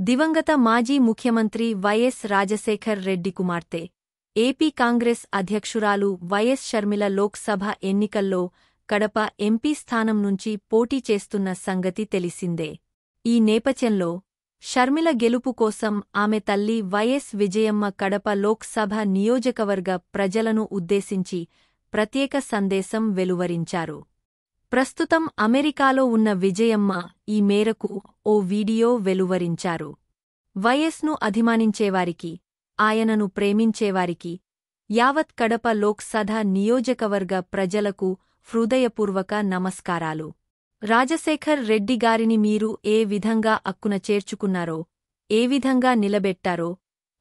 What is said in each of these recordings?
దివంగత మాజీ ముఖ్యమంత్రి వైఎస్ రాజశేఖర్ రెడ్డి కుమార్తె, ఏపీ కాంగ్రెస్ అధ్యక్షురాలు వైఎస్ షర్మిల లోక్సభ ఎన్నికల్లో కడప ఎంపీ స్థానం నుంచి పోటీ చేస్తున్న సంగతి తెలిసిందే. ఈ నేపథ్యంలో షర్మిల గెలుపు కోసం ఆమె తల్లి వైఎస్ విజయమ్మ కడప లోక్సభ నియోజకవర్గ ప్రజలను ఉద్దేశించి ప్రత్యేక సందేశం వెలువరించారు. ప్రస్తుతం అమెరికాలో ఉన్న విజయమ్మ ఈ మేరకు ఓ వీడియో వెలువరించారు. వైఎస్ను అభిమానించేవారికి, ఆయనను ప్రేమించేవారికి, యావత్ కడప లోక్సభ నియోజకవర్గ ప్రజలకు హృదయపూర్వక నమస్కారాలు. రాజశేఖర్ రెడ్డి గారిని మీరు ఏ విధంగా అక్కున చేర్చుకున్నారో, ఏ విధంగా నిలబెట్టారో,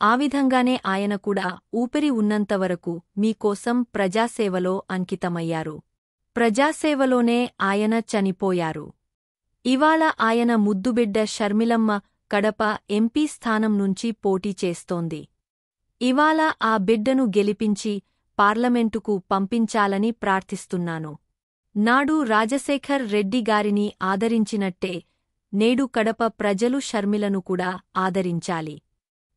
ఆ విధంగానే ఆయన కూడా ఊపిరి ఉన్నంతవరకు మీకోసం ప్రజాసేవలో అంకితమయ్యారు. ప్రజాసేవలోనే ఆయన చనిపోయారు. ఇవాళ ఆయన ముద్దుబిడ్డ షర్మిలమ్మ కడప ఎంపీ స్థానం నుంచి పోటీ చేస్తోంది. ఇవాళ ఆ బిడ్డను గెలిపించి పార్లమెంటుకు పంపించాలని ప్రార్థిస్తున్నాను. నాడు రాజశేఖర్ రెడ్డి గారిని ఆదరించినట్టే నేడు కడప ప్రజలు షర్మిలను కూడా ఆదరించాలి.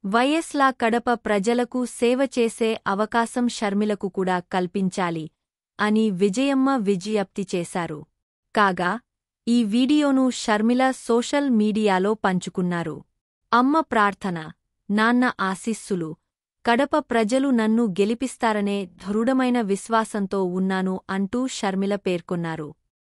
వైఎస్లా కడప ప్రజలకు సేవ చేసే అవకాశం షర్మిలకు కూడా కల్పించాలి అని విజయమ్మ విజ్ఞప్తి చేశారు. కాగా ఈ వీడియోను షర్మిల సోషల్ మీడియాలో పంచుకున్నారు. అమ్మ ప్రార్థన, నాన్న ఆశీస్సులు, కడప ప్రజలు నన్ను గెలిపిస్తారనే దృఢమైన విశ్వాసంతో ఉన్నాను అంటూ షర్మిల పేర్కొన్నారు.